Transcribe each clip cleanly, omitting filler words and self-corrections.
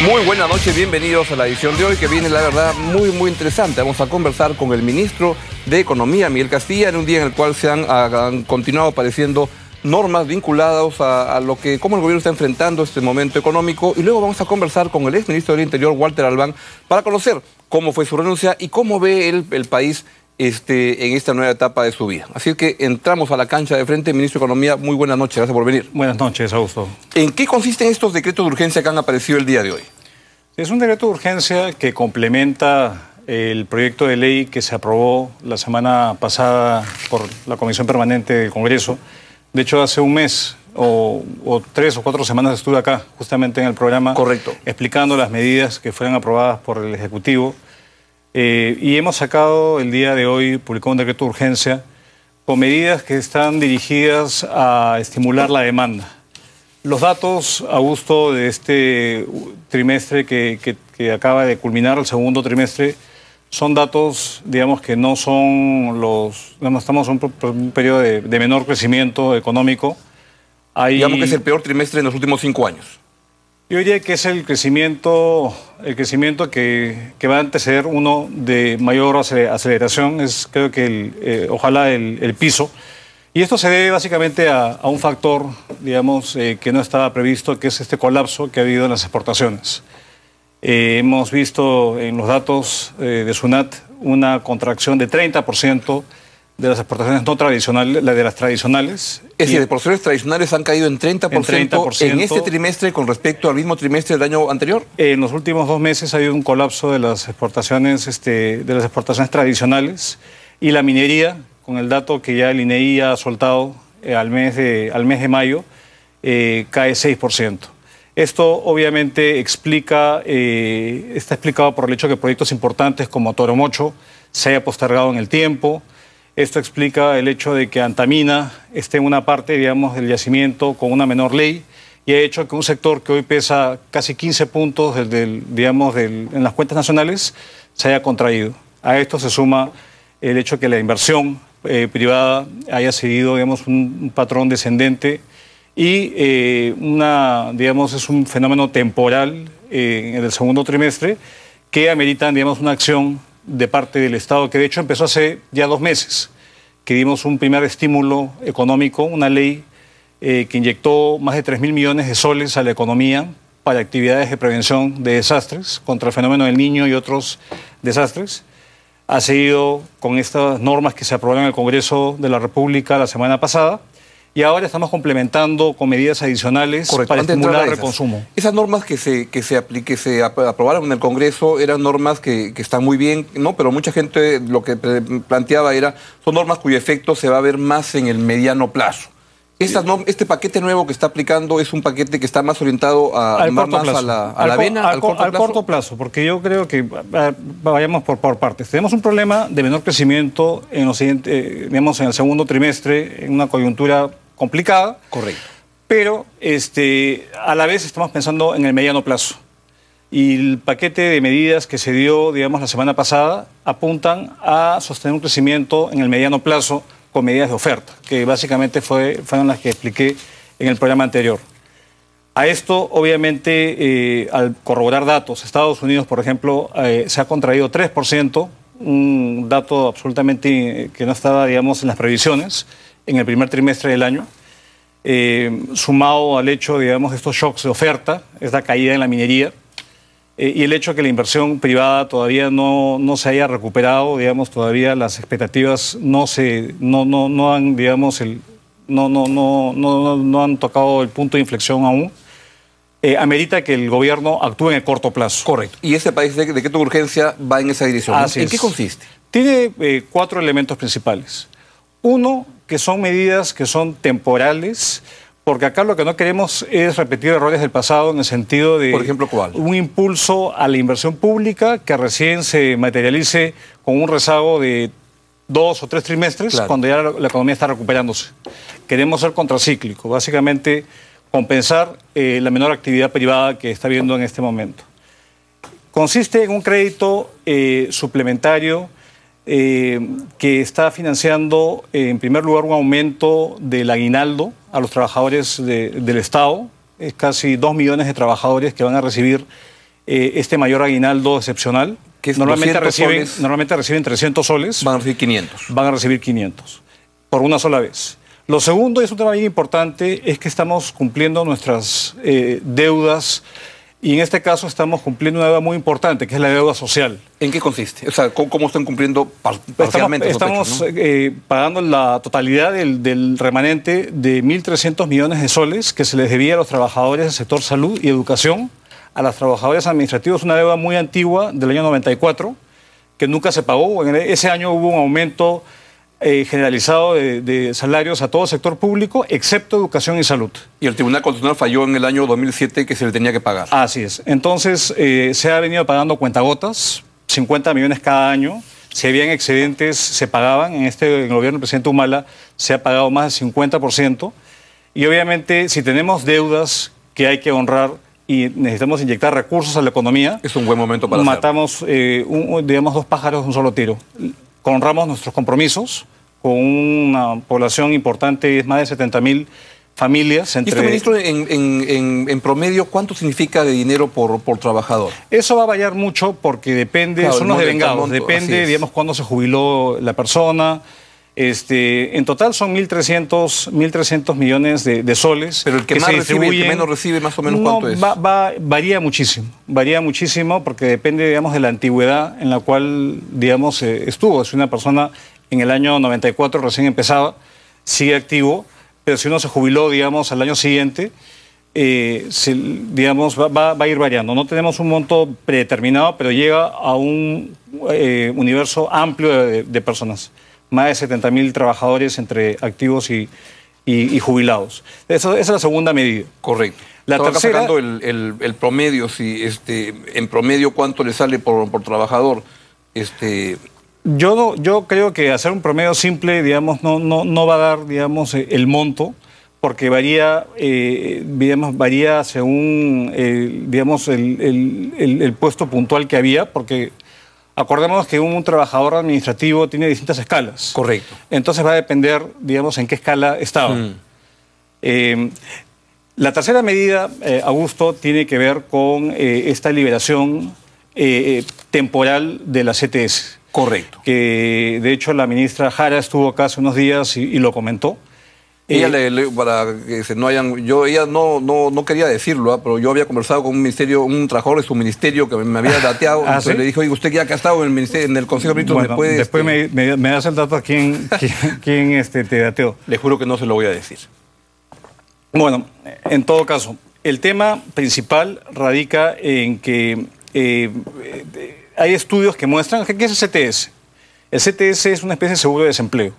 Muy buenas noches, bienvenidos a la edición de hoy que viene, la verdad, muy interesante. Vamos a conversar con el ministro de Economía, Miguel Castilla, en un día en el cual se han continuado apareciendo normas vinculadas a cómo el gobierno está enfrentando este momento económico, y luego vamos a conversar con el exministro del Interior, Walter Albán, para conocer cómo fue su renuncia y cómo ve el país en esta nueva etapa de su vida. Así que entramos a la cancha de frente. Ministro de Economía, muy buenas noches, gracias por venir. Buenas noches, Augusto. ¿En qué consisten estos decretos de urgencia que han aparecido el día de hoy? Es un decreto de urgencia que complementa el proyecto de ley que se aprobó la semana pasada por la Comisión Permanente del Congreso. De hecho, hace un mes o 3 o 4 semanas estuve acá, justamente en el programa. Correcto. Explicando las medidas que fueron aprobadas por el Ejecutivo. Y hemos sacado el día de hoy, publicado un decreto de urgencia con medidas que están dirigidas a estimular la demanda. Los datos, Augusto, de este trimestre que acaba de culminar, el segundo trimestre, son datos, digamos, que no son los... Estamos en un periodo de menor crecimiento económico. Digamos que es el peor trimestre en los últimos 5 años. Yo diría que es el crecimiento que va a anteceder uno de mayor aceleración. Creo que ojalá el piso. Y esto se debe básicamente a un factor, digamos, que no estaba previsto, que es este colapso que ha habido en las exportaciones. Hemos visto en los datos de SUNAT una contracción de 30% de las exportaciones no tradicionales, de las tradicionales. Es decir, las exportaciones tradicionales han caído en 30% en este trimestre con respecto al mismo trimestre del año anterior. En los últimos 2 meses ha habido un colapso de las exportaciones, tradicionales, y la minería, con el dato que ya el INEI ha soltado al mes de mayo, cae 6%. Esto obviamente está explicado por el hecho de que proyectos importantes como Toromocho se haya postergado en el tiempo. Esto explica el hecho de que Antamina esté en una parte, digamos, del yacimiento con una menor ley, y ha hecho que un sector que hoy pesa casi 15 puntos en las cuentas nacionales se haya contraído. A esto se suma el hecho de que la inversión privada haya seguido, digamos, un patrón descendente, y es un fenómeno temporal en el segundo trimestre que ameritan, digamos, una acción de parte del Estado, que de hecho empezó hace ya 2 meses, que dimos un primer estímulo económico, una ley que inyectó más de 3.000 millones de soles a la economía para actividades de prevención de desastres, contra el fenómeno del Niño y otros desastres. Ha seguido con estas normas que se aprobaron en el Congreso de la República la semana pasada, y ahora estamos complementando con medidas adicionales. Correcto, para estimular el consumo. Esas normas que se aprobaron en el Congreso eran normas que están muy bien, ¿no? Pero mucha gente lo que planteaba son normas cuyo efecto se va a ver más en el mediano plazo. Este paquete nuevo que está aplicando es un paquete que está más orientado al corto plazo, porque yo creo que vayamos por partes. Tenemos un problema de menor crecimiento en el segundo trimestre, en una coyuntura complicada. Correcto. Pero a la vez estamos pensando en el mediano plazo. Y el paquete de medidas que se dio, digamos, la semana pasada apuntan a sostener un crecimiento en el mediano plazo con medidas de oferta, que básicamente fueron las que expliqué en el programa anterior. A esto, obviamente, al corroborar datos, Estados Unidos, por ejemplo, se ha contraído 3%, un dato absolutamente que no estaba, digamos, en las previsiones en el primer trimestre del año, sumado al hecho, digamos, de estos shocks de oferta, esta caída en la minería, y el hecho de que la inversión privada todavía no se haya recuperado, digamos, todavía las expectativas no han, digamos, no han tocado el punto de inflexión aún, amerita que el gobierno actúe en el corto plazo. Correcto. Y ese país de decreto de urgencia va en esa dirección. ¿En qué consiste? Tiene 4 elementos principales. Uno, que son medidas que son temporales, porque acá lo que no queremos es repetir errores del pasado en el sentido de... Por ejemplo, ¿cuál? Un impulso a la inversión pública que recién se materialice con un rezago de 2 o 3 trimestres, claro, cuando ya la economía está recuperándose. Queremos ser contracíclico, básicamente compensar la menor actividad privada que está habiendo en este momento. Consiste en un crédito suplementario que está financiando, en primer lugar, un aumento del aguinaldo a los trabajadores del Estado. Es casi 2 millones de trabajadores que van a recibir este mayor aguinaldo excepcional. Que es normalmente 200 soles. normalmente reciben 300 soles. Van a recibir 500. Van a recibir 500 por una sola vez. Lo segundo, y es un tema bien importante, es que estamos cumpliendo nuestras deudas, y en este caso estamos cumpliendo una deuda muy importante, que es la deuda social. ¿En qué consiste? O sea, ¿cómo están cumpliendo parcialmente? Estamos esos hechos, ¿no? pagando la totalidad del remanente de 1.300 millones de soles que se les debía a los trabajadores del sector salud y educación, a los trabajadores administrativos, una deuda muy antigua del año 94, que nunca se pagó. En ese año hubo un aumento generalizado de salarios a todo el sector público, excepto educación y salud. Y el Tribunal Constitucional falló en el año 2007 que se le tenía que pagar. Así es. Entonces, se ha venido pagando cuentagotas, 50 millones cada año. Si habían excedentes, se pagaban. En el gobierno del presidente Humala se ha pagado más del 50%. Y obviamente, si tenemos deudas que hay que honrar y necesitamos inyectar recursos a la economía, es un buen momento para hacerlo. Matamos, digamos, dos pájaros de un solo tiro. Honramos nuestros compromisos con una población importante, es más de 70.000 familias. ¿Y esto, ministro, en promedio, cuánto significa de dinero por trabajador? Eso va a variar mucho porque depende, claro, son los devengados, depende, digamos, cuándo se jubiló la persona. En total son 1.300 millones de soles. Pero el que más recibe y el que menos recibe, más o menos, ¿cuánto es? Varía muchísimo porque depende, digamos, de la antigüedad en la cual, digamos, estuvo. Si una persona en el año 94 recién empezaba, sigue activo, pero si uno se jubiló, digamos, al año siguiente, digamos, va a ir variando. No tenemos un monto predeterminado, pero llega a un universo amplio de personas. Más de 70.000 trabajadores entre activos y jubilados. Esa es la segunda medida. Correcto. La Estaba tercera, sacando el promedio, si en promedio cuánto le sale por trabajador. Yo creo que hacer un promedio simple, digamos, no va a dar, digamos, el monto, porque varía según, digamos, el puesto puntual que había, porque acordémonos que un trabajador administrativo tiene distintas escalas. Correcto. Entonces va a depender, digamos, en qué escala estaba. La tercera medida, Augusto, tiene que ver con esta liberación temporal de la CTS. Correcto. Que de hecho la ministra Jara estuvo acá hace unos días y lo comentó. Ella para que no hayan, ella no quería decirlo, pero yo había conversado con un trabajador de su ministerio que me había dateado, entonces ¿sí? le dijo, oye, usted ya que ha estado en el Consejo de Ministros, bueno, ¿me puede...? Después me das el dato a quién te dateó. Le juro que no se lo voy a decir. Bueno, en todo caso, el tema principal radica en que hay estudios que muestran ¿qué es el CTS? El CTS es una especie de seguro de desempleo,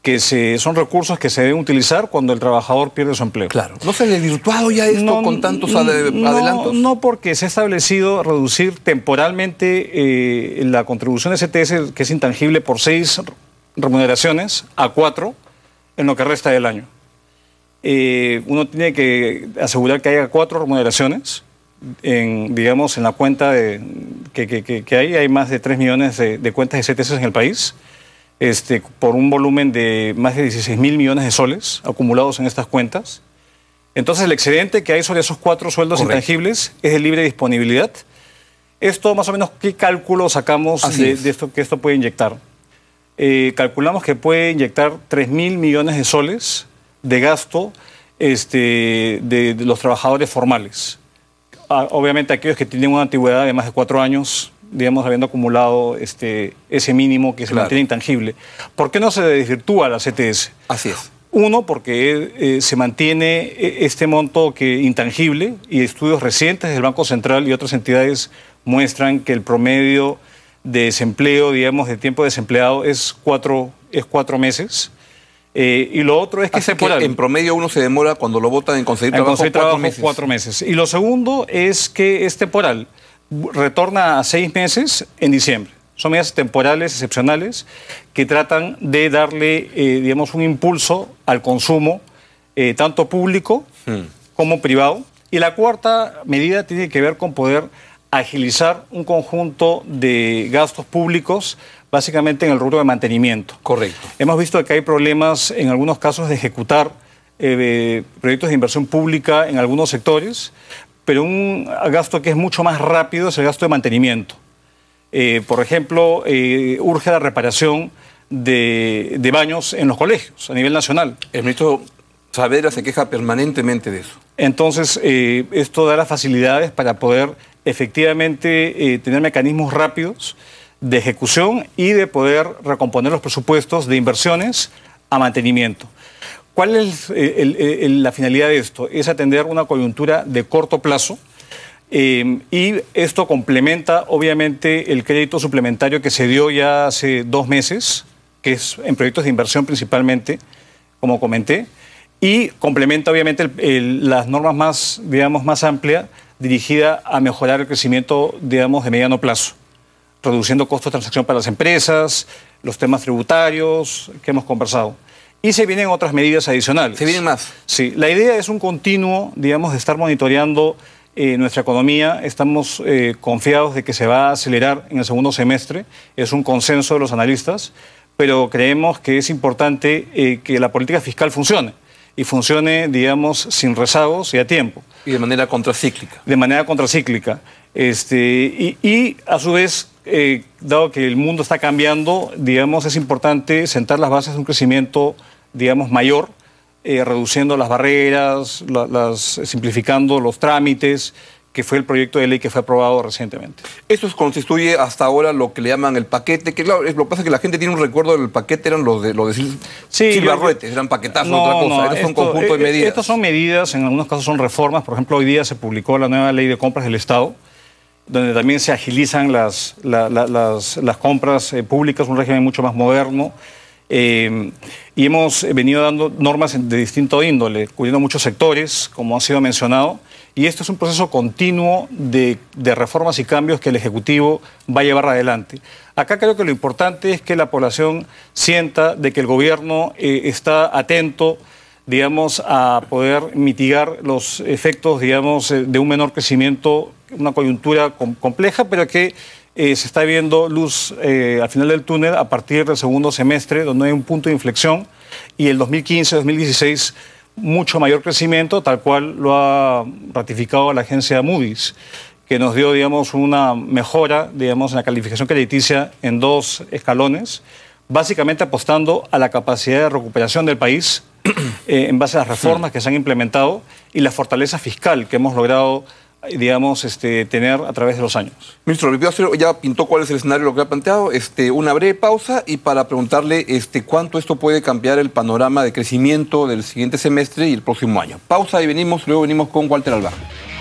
que son recursos que se deben utilizar cuando el trabajador pierde su empleo. Claro. ¿No se le ha desvirtuado ya esto con tantos adelantos? No, porque se ha establecido reducir temporalmente la contribución de CTS, que es intangible, por 6 remuneraciones a 4 en lo que resta del año. Uno tiene que asegurar que haya 4 remuneraciones, digamos, en la cuenta que hay más de 3 millones de cuentas de CTS en el país. Por un volumen de más de 16.000 millones de soles acumulados en estas cuentas. Entonces, el excedente que hay sobre esos 4 sueldos intangibles es de libre disponibilidad. Esto, más o menos, ¿qué cálculo sacamos de esto que esto puede inyectar? Calculamos que puede inyectar 3.000 millones de soles de gasto de los trabajadores formales. Obviamente, aquellos que tienen una antigüedad de más de 4 años, digamos, habiendo acumulado ese mínimo que se mantiene intangible. ¿Por qué no se desvirtúa la CTS? Así es. Uno, porque se mantiene este monto intangible, y estudios recientes del Banco Central y otras entidades muestran que el promedio de desempleo, digamos, de tiempo desempleado es 4 meses. Y lo otro es que es temporal. En promedio uno se demora cuando lo votan en conseguir trabajo 4 meses. Y lo segundo es que es temporal. Retorna a 6 meses en diciembre. Son medidas temporales, excepcionales, que tratan de darle, digamos, un impulso al consumo, tanto público como privado. Y la cuarta medida tiene que ver con poder agilizar un conjunto de gastos públicos, básicamente en el rubro de mantenimiento. Correcto. Hemos visto que hay problemas en algunos casos de ejecutar proyectos de inversión pública en algunos sectores, pero un gasto que es mucho más rápido es el gasto de mantenimiento. Por ejemplo, urge la reparación de baños en los colegios a nivel nacional. El ministro Saavedra se queja permanentemente de eso. Entonces, esto da las facilidades para poder efectivamente tener mecanismos rápidos de ejecución y de poder recomponer los presupuestos de inversiones a mantenimiento. ¿Cuál es la finalidad de esto? Es atender una coyuntura de corto plazo y esto complementa obviamente el crédito suplementario que se dio ya hace 2 meses, que es en proyectos de inversión principalmente, como comenté, y complementa obviamente las normas más, digamos, más amplias dirigida a mejorar el crecimiento, digamos, de mediano plazo, reduciendo costos de transacción para las empresas, los temas tributarios que hemos conversado. Y se vienen otras medidas adicionales. ¿Se vienen más? Sí, la idea es un continuo, digamos, de estar monitoreando nuestra economía. Estamos confiados de que se va a acelerar en el segundo semestre. Es un consenso de los analistas, pero creemos que es importante que la política fiscal funcione. Y funcione, digamos, sin rezagos y a tiempo. Y de manera contracíclica. De manera contracíclica. Y a su vez, dado que el mundo está cambiando, digamos, es importante sentar las bases de un crecimiento, digamos, mayor, reduciendo las barreras, simplificando los trámites, que fue el proyecto de ley que fue aprobado recientemente. Esto constituye hasta ahora lo que le llaman el paquete, que claro, lo que pasa es que la gente tiene un recuerdo del paquete, eran los de Silva Ruetes, eran paquetazos, otra cosa, estos son conjunto de medidas. Estas son medidas, en algunos casos son reformas. Por ejemplo, hoy día se publicó la nueva ley de compras del Estado, donde también se agilizan las compras públicas, un régimen mucho más moderno. Y hemos venido dando normas de distinto índole, cubriendo muchos sectores, como ha sido mencionado, y esto es un proceso continuo de reformas y cambios que el Ejecutivo va a llevar adelante. Acá creo que lo importante es que la población sienta de que el gobierno está atento, digamos, a poder mitigar los efectos, digamos, de un menor crecimiento, una coyuntura compleja, pero que se está viendo luz al final del túnel a partir del segundo semestre, donde hay un punto de inflexión, y el 2015-2016 mucho mayor crecimiento, tal cual lo ha ratificado la agencia Moody's, que nos dio, digamos, una mejora, digamos, en la calificación crediticia en 2 escalones, básicamente apostando a la capacidad de recuperación del país en base a las reformas que se han implementado y la fortaleza fiscal que hemos logrado, digamos, tener a través de los años. Ministro, ya pintó cuál es el escenario, lo que ha planteado. Una breve pausa y para preguntarle cuánto esto puede cambiar el panorama de crecimiento del siguiente semestre y el próximo año. Pausa y luego venimos con Walter Albarrán.